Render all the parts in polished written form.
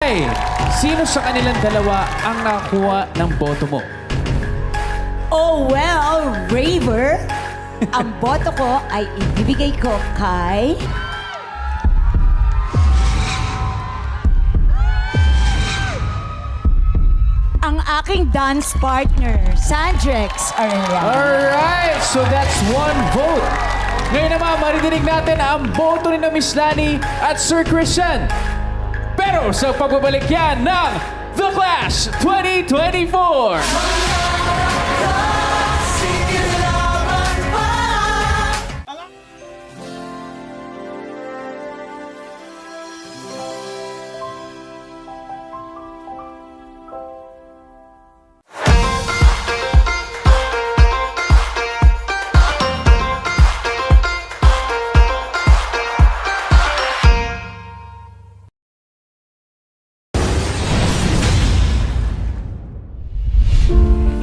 Hey, sino sa kanilang dalawa ang nakakuha ng boto mo? Oh well, Raver, ang boto ko ay ibibigay ko kay... ang aking dance partner, Sandrex Arellano. Alright, so that's one vote. Ngayon naman, maridinig natin ang boto ni na Miss Lani at Sir Christian. Pero sa pagbabalik yan ng The Clash 2024!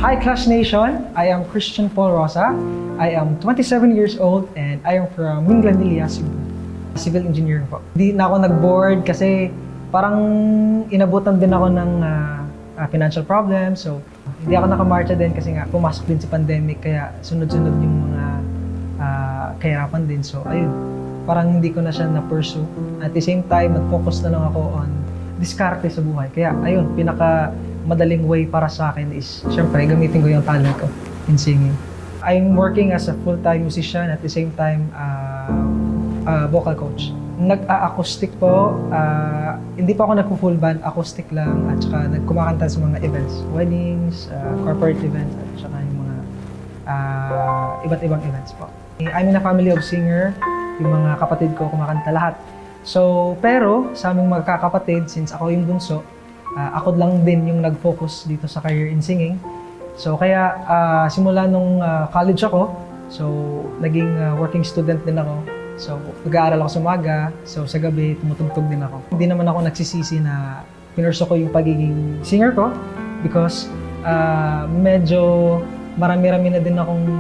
Hi Clash Nation, I am Christian Paul Rosa. I am 27 years old and I am from Minglandilia, Cebu. Civil engineering po. Hindi na ako nag-board kasi parang inabutan din ako ng financial problems. So, hindi ako nakamarcha din kasi nga pumasok din si pandemic kaya sunod-sunod yung mga kahirapan din. So, ayun, parang hindi ko na siya na-pursue. At the same time, nag-focus na lang ako on diskarte sa buhay. Kaya ayun, madaling way para sa akin is, syempre, gamitin ko yung talent ko in singing. I'm working as a full-time musician at the same time, vocal coach. Nag-acoustic po, hindi pa ako nagpo-full band, acoustic lang, at saka nagkumakanta sa mga events, weddings, corporate events, at saka yung mga iba't ibang events po. I'm in a family of singer, yung mga kapatid ko kumakanta lahat. So, pero sa aming magkakapatid, since ako yung bunso, ako lang din yung nag-focus dito sa career in singing. So kaya simula nung college ako, so naging working student din ako. So nag-aaral ako sa umaga, so sa gabi tumutugtog din ako. Hindi naman ako nagsisisi na pinurso ko yung pagiging singer ko because medyo marami-rami na din akong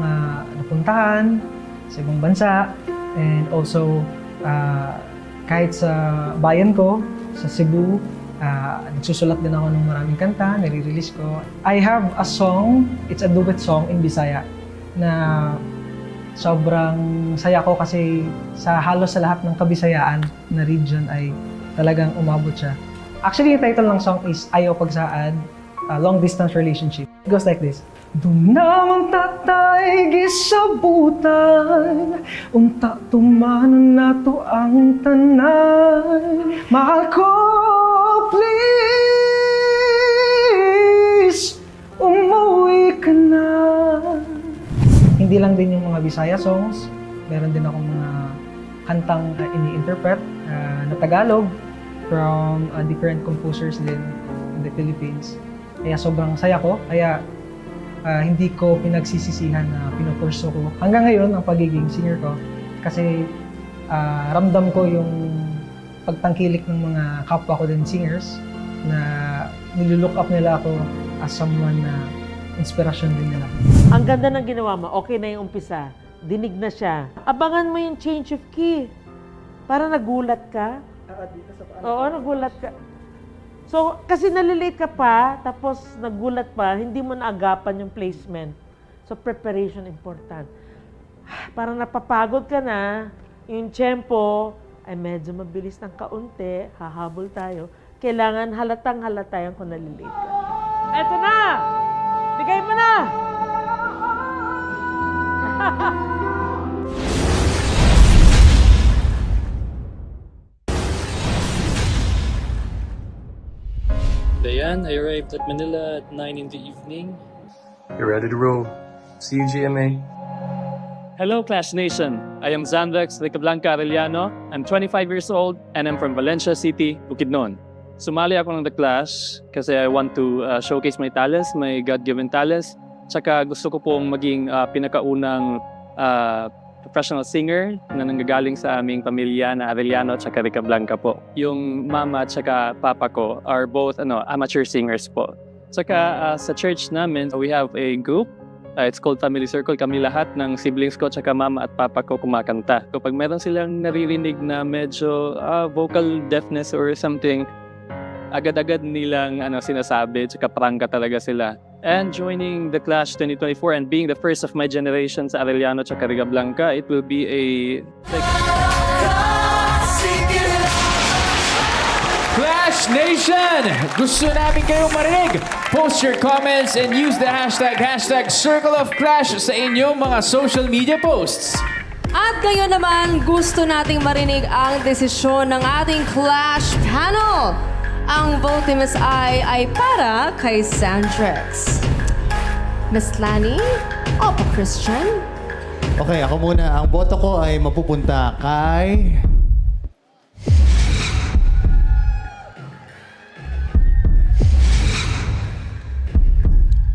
napuntahan sa ibang bansa and also kahit sa bayan ko, sa Cebu, nagsusulat din ako ng maraming kanta, nire-release ko. I have a song, it's a duet song in Bisaya na sobrang saya ko kasi halos sa lahat ng Kabisayaan na region ay talagang umabot siya. Actually, yung title ng song is Ayaw Pagsaad, Long Distance Relationship. It goes like this. Dumamang tatay gisabutan, unta tumanon nato ang tanan. Mahal ko, please, umuwi ka na. Hindi lang din yung mga Bisaya songs, meron din akong mga kantang ini-interpret na Tagalog from different composers din in the Philippines. Kaya sobrang saya ko, kaya hindi ko pinagsisisihan na pinupurso ko hanggang ngayon ang pagiging singer ko kasi ramdam ko yung pagtangkilik ng mga kapwa ko din singers na nilulook up nila ako as someone na inspirasyon din nila. Ang ganda ng ginawa mo, okay na yung umpisa, dinig na siya. Abangan mo yung change of key. Para nagulat ka. Oo, nagulat ka. So, kasi nalilate ka pa, tapos nagulat pa, hindi mo naagapan yung placement. So, preparation important. Parang napapagod ka na, yung tempo ay medyo mabilis ng kaunti, hahabol tayo. Kailangan halatang-halata yan kung nalilate ka. Eto na! Bigay mo na! Dayan, I arrived at Manila at 9 in the evening. You're ready to roll. See you, GMA. Hello, Clash Nation. I am Zandex Licablanca Arellano. I'm 25 years old and I'm from Valencia City, Bukidnon. Sumali ako ng The Clash kasi I want to showcase my talents, my God-given talents. Tsaka gusto ko pong maging pinakaunang professional singer na nanggagaling sa aming pamilya na Arellano at saka Licablanca po. Yung mama at saka papa ko are both amateur singers po. Tsaka sa church namin, we have a group. It's called Family Circle. Kami lahat ng siblings ko tsaka mama at papa ko kumakanta. Kapag meron silang naririnig na medyo vocal deafness or something, agad-agad nilang sinasabi, tsaka prangka talaga sila. And joining the Clash 2024 and being the first of my generation sa Arellano tsaka Riga Blanca, it will be a Clash Nation! Gusto namin kayong marinig. Post your comments and use the hashtag Circle of Clash sa inyong mga social media posts. At ngayon naman, gusto nating marinig ang desisyon ng ating Clash panel. Ang vote ni Miss ay para kay Sandrex. Miss Lani o pa Christian? Okay, ako muna. Ang boto ko ay mapupunta kay...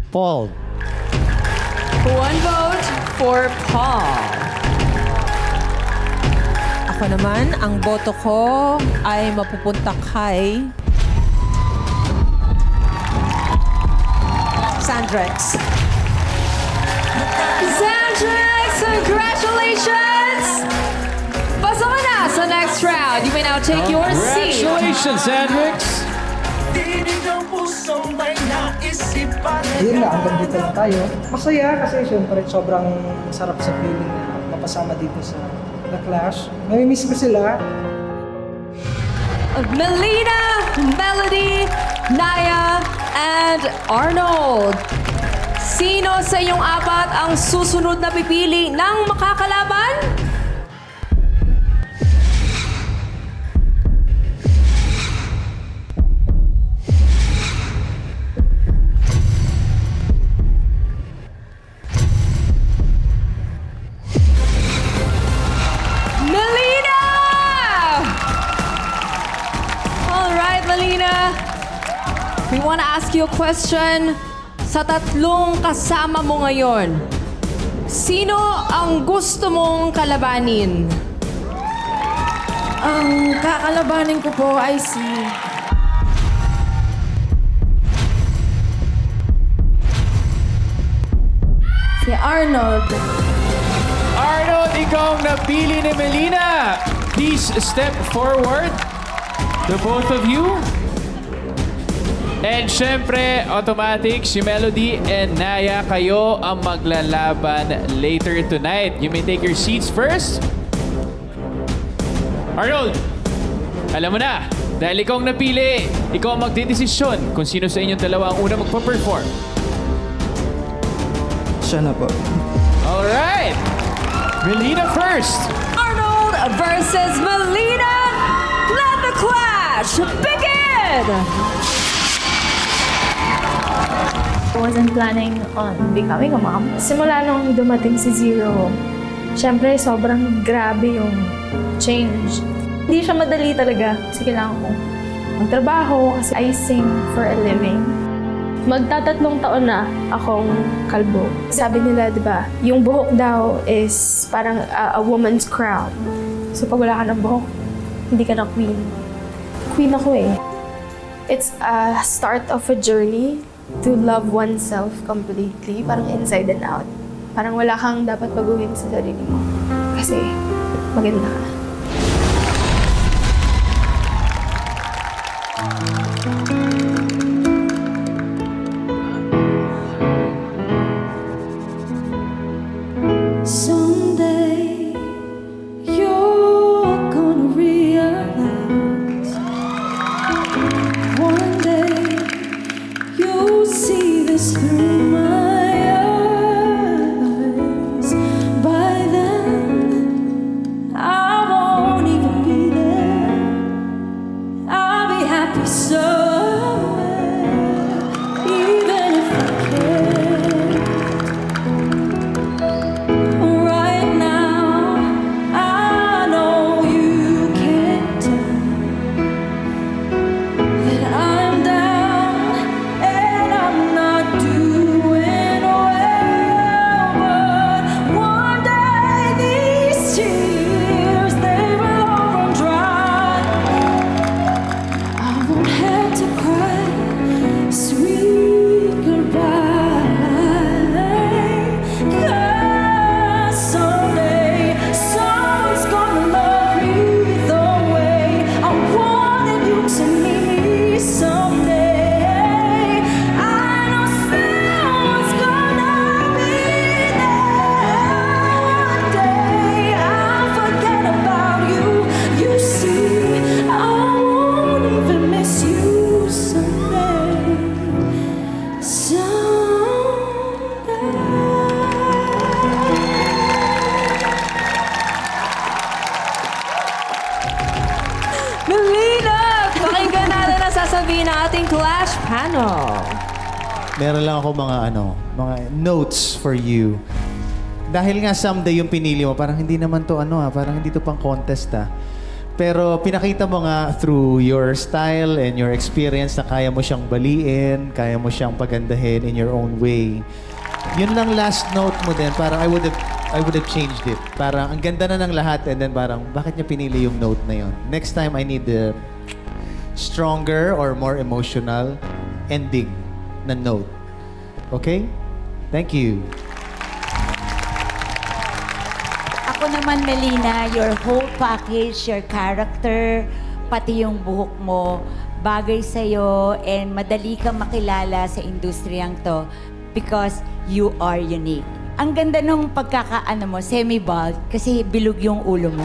Paul. One vote for Paul. Ako naman, ang boto ko ay mapupunta kay Sandrex. Sandrex, congratulations! Pasok ka na sa next round. You may now take your seat. Congratulations, Sandrix! Yun nga, hanggang dito lang tayo. Masaya kasi syempre sobrang sarap sa feeling na mapasama dito sa The Clash. Namimiss ko sila. Melina, Melody, Naya, and Arnold. Sino sa inyong apat ang susunod na pipili ng makakalaban? Melina! All right, Melina. We want to ask you a question. Sa tatlong kasama mo ngayon, sino ang gusto mong kalabanin? Ang kakalabanin ko po ay si Arnold. Arnold, ikaw ang napili ni Melina. Please step forward, the both of you. And syempre, automatic, si Melody and Naya, kayo ang maglalaban later tonight. You may take your seats first. Arnold, alam mo na, dahil ikaw ang napili, ikaw ang magdidesisyon kung sino sa inyong dalawa ang unang magpa-perform. Siya na po. Alright! Melina first! Arnold versus Melina. Let the clash begin! I wasn't planning on becoming a mom. Simula nung dumating si Zero, syempre sobrang grabe yung change. Hindi siya madali talaga kasi kailangan ko magtrabaho kasi I sing for a living. Magtatatlong taon na akong kalbo. Sabi nila, di ba, yung buhok daw is parang a woman's crown. So pag wala ka ng buhok, hindi ka na queen. Queen ako eh. It's a start of a journey to love oneself completely, parang inside and out. Parang wala kang dapat baguhin sa sarili mo. Kasi maganda ka. Someday you're gonna realize. One day you'll see this through my eyes. By then I sasabihin ng ating Clash Panel? Meron lang ako mga notes for you. Dahil nga someday yung pinili mo, parang hindi naman to parang hindi to pang contest Pero pinakita mo nga through your style and your experience na kaya mo siyang baliin, kaya mo siyang pagandahin in your own way. Yun lang last note mo din, parang I would have changed it. Parang ang ganda na ng lahat and then parang bakit niya pinili yung note na yun? Next time I need the stronger or more emotional ending na note. Okay? Thank you. Ako naman, Melina, your whole package, your character, pati yung buhok mo, bagay sa'yo and madali kang makilala sa industriyang to because you are unique. Ang ganda nung pagkakaano mo, semi-bald, kasi bilog yung ulo mo.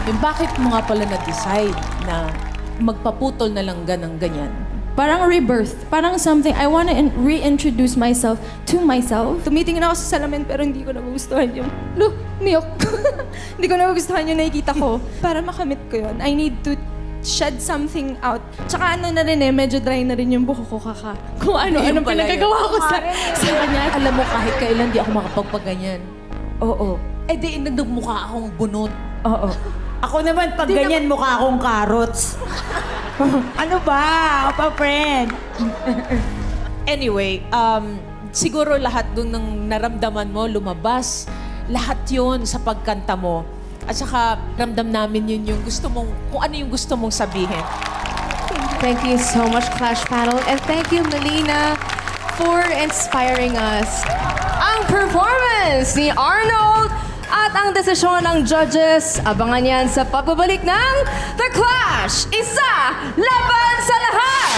Bakit mo nga pala na-decide na magpaputol na lang ng ganyan? Parang rebirth. Parang something, I want to reintroduce myself to myself. Tumitingin ako sa salamin pero hindi ko nagugustuhan yung... Niyok. Hindi ko nagugustuhan yung nakikita ko. Para makamit ko yun, I need to shed something out. Tsaka na rin medyo dry na rin yung buhok ko kung anong pinagagawa ko sa kanya. Alam mo, kahit kailan di ako makapagpaganyan. Oo. Di nagmukha akong bunot. Oo. Ako naman, pag ganyan, mukha akong carrots. Ano ba? Pa-friend. Anyway, siguro lahat dun ng naramdaman mo, lumabas. Lahat yun sa pagkanta mo. At saka, ramdam namin yun yung gusto mong, kung ano yung gusto mong sabihin. Thank you so much, Clash Panel. And thank you, Melina, for inspiring us. Ang performance ni Arnold at ang desisyon ng judges, abangan yan sa pagbabalik ng The Clash! Isa! Laban sa lahat!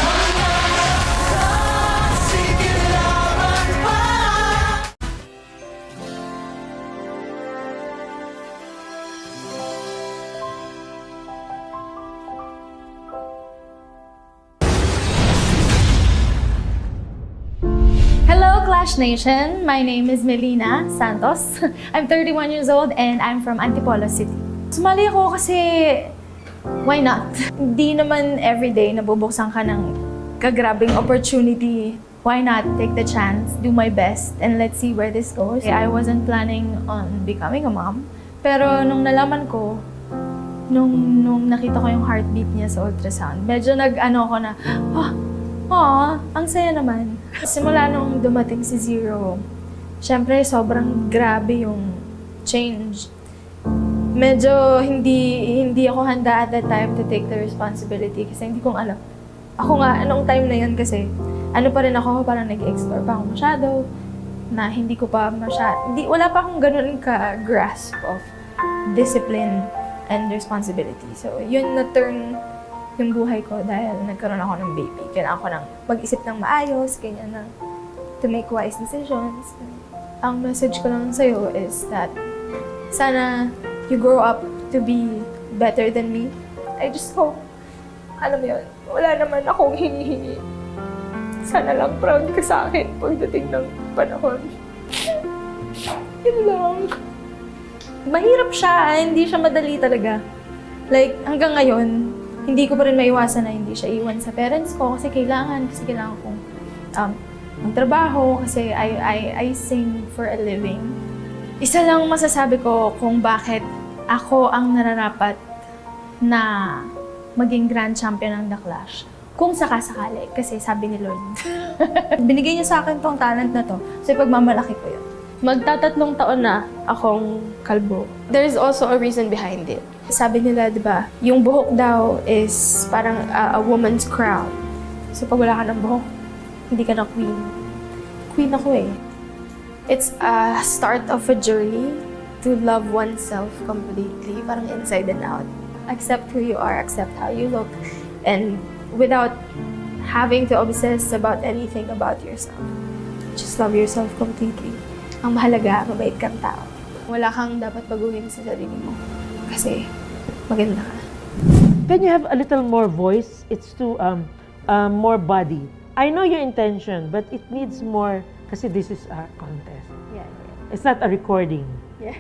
Hello, Clash Nation. My name is Melina Santos. I'm 31 years old and I'm from Antipolo City. Sumali ako kasi, why not? Hindi naman everyday nabubuksan ka ng kagrabing opportunity. Why not take the chance, do my best, and let's see where this goes. I wasn't planning on becoming a mom. Pero nung nalaman ko, nung nakita ko yung heartbeat niya sa ultrasound, medyo ako na, ang saya naman. Simula nung dumating si Zero, syempre sobrang grabe yung change. Medyo hindi ako handa at that time to take the responsibility kasi hindi kong alam. Ako nga, anong time na yun kasi, pa rin ako, parang nag-explore pa ako masyado, na hindi ko pa wala pa akong ganun ka-grasp of discipline and responsibility. So, yun na-turn yung buhay ko dahil nagkaroon ako ng baby. Kailangan ko nang mag-isip ng maayos, ganyan na to make wise decisions. Ang message ko lang sa'yo is that sana you grow up to be better than me. I just hope, alam mo yun, wala naman akong hinihingi. Sana lang proud ka sa akin pagdating ng panahon. Yun lang. Mahirap siya, hindi siya madali talaga. Like, hanggang ngayon, hindi ko pa rin maiwasan na hindi siya iwan sa parents ko kasi kailangan kong magtrabaho kasi I sing for a living. Isa lang masasabi ko kung bakit ako ang nararapat na maging grand champion ng The Clash. Kung sakasakali, kasi sabi ni Lord, binigay niya sa akin tong talent na to, so ipagmamalaki ko yun. Magtatatlong taon na akong kalbo. There's also a reason behind it. Sabi nila, di ba, yung buhok daw is parang a woman's crown. So pag wala ka ng buhok, hindi ka na queen. Queen ako eh. It's a start of a journey to love oneself completely, parang inside and out. Accept who you are, accept how you look, and without having to obsess about anything about yourself. Just love yourself completely. Ang mahalaga, mabait kang tao. Wala kang dapat baguhin sa sarili mo. Kasi maganda ka. Can you have a little more voice? It's too more body. I know your intention, but it needs more kasi this is a contest. Yeah. It's not a recording. Yeah.